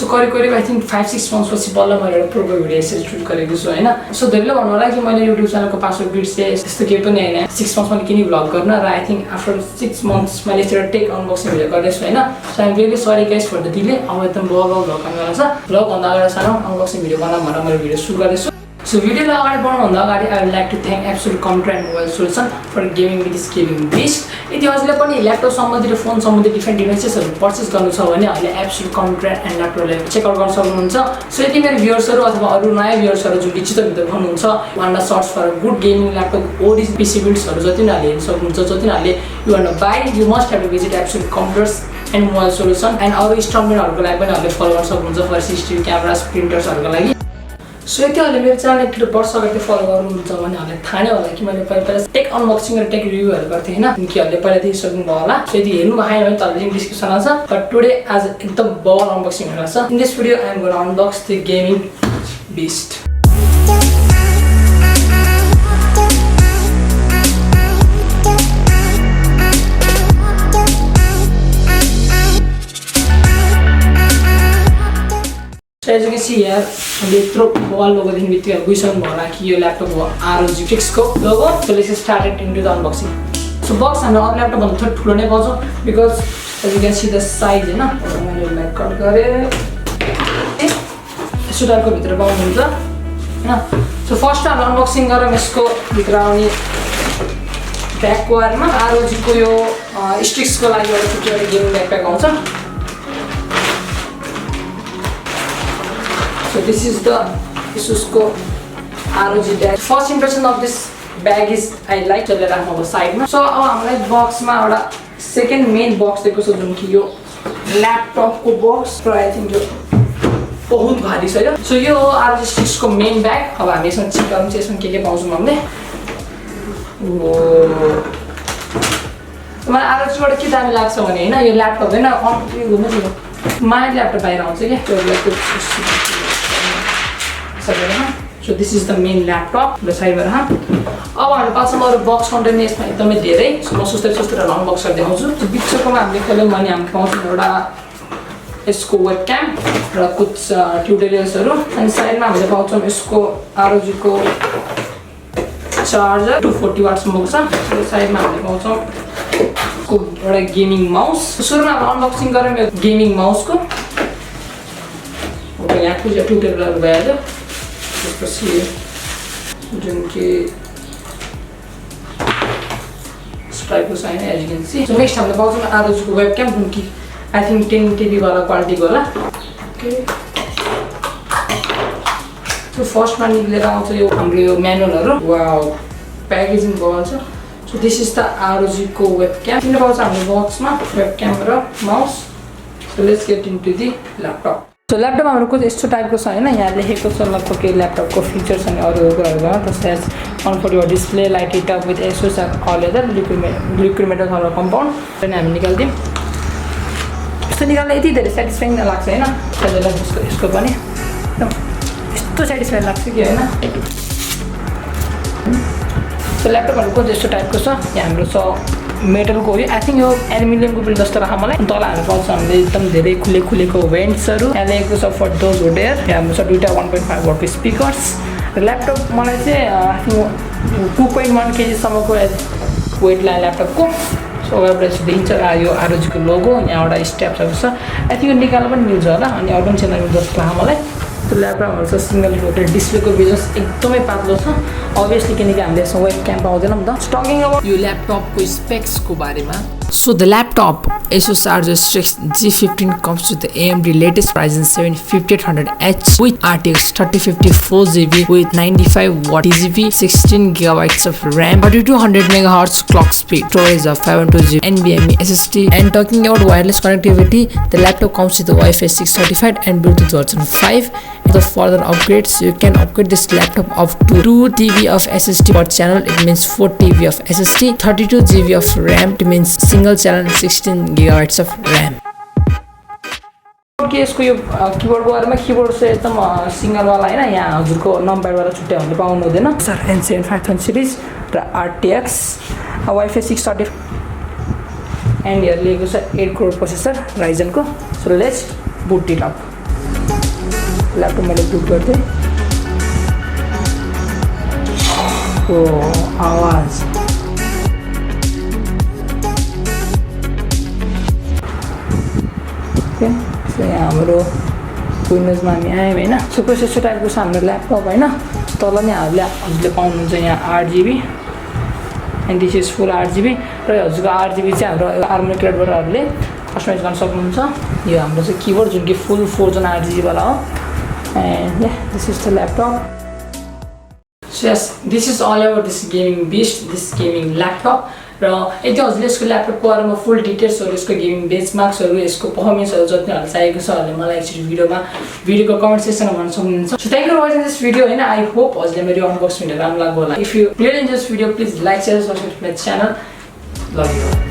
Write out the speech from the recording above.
So करिब I think 5-6 months पछि बल्ल मैले एउटा प्रोको भिडियो यसरी सुट गरेको छु हैन सो धेरैले भन्नु होला कि मैले युट्युब च्यानलको पासवर्ड बिर्से त्यस्तो केही पनि हैन 6 months मैले किन भ्लग गर्न र आई थिंक आफ्टर 6 months मैले यसरी टेक अनबक्सिङ भिडियो गर्दैछु हैन so I am really sorry guys for the delay अब एकदम बल भ्लग आउन छ भ्लग भन्दा अगाडि सानो अनबक्सिङ भिडियो बनाउँ भनेर मैले भिडियो सुरु गर्दैछु So भिडियोलाई अगाडि बढ्नुभन्दा अगाडि I would like to thank Asus Rog mobile solution for giving me this gaming beast. यदि हजुरले पनि ल्यापटप सम्बन्धी र फोन सम्बन्धी डिफरेन्ट डिभाइसेसहरु पर्चेस गर्नु छ भने अहिले Asus Rog एन्ड ल्यापटपले चेक आउट गर्न सक्नुहुन्छ सो यदि मेरो भ्युअर्सहरु अथवा अरु नयाँ भ्युअर्सहरु जुन डिजिटल भित्र हुनुहुन्छ वान्डा search for good gaming laptop original PC बिल्ड्सहरु जति नै हेर्न सक्नुहुन्छ जति नै you want to buy you must have to visit Asus Rog computers and mobile solution and अरु इन्स्टलमेन्टहरुको लागि पनि हामीले फलो गर्न सक्नुहुन्छ फर CCTV क्यामेरास प्रिन्टर्सहरुको लागि सो यति अहिले मेरो च्यानल एकचोटि वर्ष अगाडि फलो गर्नुहुन्छ भने हामीले थाहा नै होला कि मैले पहिला टेक अनबक्सिङ र टेक रिभ्यूहरु गर्थे हैन किनकि अहिले पहिला देखिसक्नु भयो होला सो यदि हेर्नु भएन भने तल लिंक डिस्क्रिप्सनमा छ बट टुडे आज एकदम बल अनबक्सिङ हुन छ in this video I am gonna unbox the gaming beast So as you can see here, यत्रो बल लोगो देखि बित्तिकै बुझ्नु होला कि यो ल्यापटप हो ROG strix को logo so let's start it into the unboxing. So box हाम्रो अरू ल्यापटप भन्दा थोरै ठुलो नै पाउँछ because as you can see the size हैन मैले यसलाई कट गरे यसो टाइपको भित्र पाउनुहुन्छ हैन सो फर्स्ट हामी अनबक्सिङ गरौँ यसको भित्र आउने ब्याक कभरमा ROG को यो strix को लागि एउटा छुट्टै गेमिङ ब्याकप्याक आउँछ So this is the Asus को ROG bag. First impression of this bag is I like to let it side में. So अब हामीलाई box में एउटा second main box दिएको छ जुन कि यो laptop को box र I think यो बहुत भारी छ यो. So यो हो ROG strix को main bag. अब हामी यसमा चेक गरौँ चाहिँ यसमा के पाउँछौँ हामीले. मलाई ROG बाट के दामी लाग्छ भने हैन यो ल्यापटप हैन अन घुम्नु थियो. माइ ल्यापटप बाहिर आउँछ के त्यो laptop So this is the main laptop the side बाट अब हाम्रो पाछमा अरु बक्स कन्टेन्ट यसमा एकदमै धेरै सो म सोच्दै अनबक्स गर्दै आउँछु त्यो बिचकोमा हामीले खोल्यौं भने हामी पाउँछौँ एउटा यसको वेबक्याम र कुछ ट्युटोरियल्सहरु अनि साइडमा हामीले पाउँछौँ यसको ROG को चार्जर 240 वाट सम्मको छ त्यो साइडमा हामीले पाउँछौँ एउटा गेमिङ माउस सुरुमा हामी अनबक्सिङ गरौँ यो गेमिङ माउसको ओके यहाँ कुछ ट्युटोरियल भयो त्यसपछि जुन कि स्ट्राइपको छ हैन as you can see so next हामीले पाउँछौँ ROG को वेबक्याम जुन कि आई थिंक 1080p वाला क्वालिटीको होला ओके सो फर्स्टमा निक्लेर आउँछ यो हाम्रो यो म्यानुअलहरु वाउ प्याकेजिङ गएको छ so this is the ROG को वेबक्याम किन पाउँछ हाम्रो बक्समा वेबक्याम र mouse so let's get into the laptop So laptop हाम्रो कुछ यस्तो टाइपको छ हैन यहाँ लेखेको छ लगभग के ल्यापटपको फीचर्स अनि अरु कुराहरुमा जस्तै on for your display light it up with Asus all other liquid metal thermal compound अनि हामी निकाल्दियौ यस्तो निकाल्दा यति धेरै स्याटिस्फाइङ लाग्छ हैन त्यसैले यसको पनि यस्तो स्याटिस्फाइङ लाग्छ कि हैन सो ल्यापटपहरु कुछ यस्तो टाइपको छ यहाँ हाम्रो छ मेटलको हो आई थिंक यो एल्युमिनियमको बिल्ड जस्तो राख मलाई तल हामी पाउँछ हामीले एकदम धेरै खुलेको भेन्ट्सहरु यहाँ लेखेको छ फर दोज हुड एयर यहाँ हाम्रो छ दुईटा 1.5 वाटको स्पिकर्स ल्यापटप मलाई चाहिँ आई थिंक 2.1 केजी सम्मको वेट ला ल्यापटपको सो एभरेज देखिन्छ यो ROG को लोगो यहाँ एउटा स्ट्याप्सहरु छ आई थिंक यो निकाल्न पनि मिल्छ होला अनि अरु पनि छैन जस्तो लाग्छ मलाई त्यो ल्यापटपहरु छ सिंगल रोटेड डिस्प्लेको बेजस एकदमै पातलो छ obviously किनकि हामीले यसमा वेबक्याम पाउँदैन नि त टकिङ अबाउट यो ल्यापटपको स्पेक्स को बारेमा So the laptop Asus ROG strix G15 comes with the AMD latest Ryzen 7 5800H with RTX 3050 4GB with 95 watt TGP, 16GB of RAM, 3200 MHz clock speed, storage of 512GB NVMe SSD. And talking about wireless connectivity, the laptop comes with the Wi-Fi 6 certified and Bluetooth version 5. And the further upgrades, you can upgrade this laptop up to 2TB of SSD per channel. It means 4TB of SSD, 32GB of RAM. It means single channel 16GB of RAM. के यसको यो कीबोर्डको बारेमा keyboard चाहिँ एकदम single वाला हैन यहाँ हजुरको नम्बर वाला छुट्टै हामीले पाउनु हुँदैन सर N7 5000 सिरिज र RTX Wi-Fi 6 certified and here लेखेको छ 8 core processor Ryzen को so let's boot it up laptop मैले बुट गर्थेँ। आवाज ओके। सो यहाँ हाम्रो विन्डोजमा हामी आयौँ होइन। सो कुछ यस्तो टाइपको छ हाम्रो ल्यापटप होइन। तल नै हजुरले पाउनुहुन्छ यहाँ 8GB and this is full 8GB र हजुरको 8GB चाहिँ हाम्रो हार्मोनी क्रेडिटहरूले कस्टमाइज गर्न सक्नुहुन्छ। यो हाम्रो चाहिँ किबोर्ड जुन कि फुल 4 8GB वाला हो and this is the laptop. So yes, this is all about this gaming beast, this gaming laptop. र यदि हजुरले यसको ल्यापटपको बारेमा फुल डिटेल्सहरू, यसको गेमिङ बेन्चमार्क्सहरू, यसको पर्फर्मेन्सहरू जतिहरू चाहिएको छहरूले मलाई एकचोटि भिडियोको कमेन्ट सेक्सनमा भन्न सक्नुहुन्छ। So thank you for watching this video होइन। आई होप हजुरले मेरो अनबक्सिङ भिडियो राम्रो लाग्यो होला। If you really enjoy this video please like share subscribe my channel. Love you.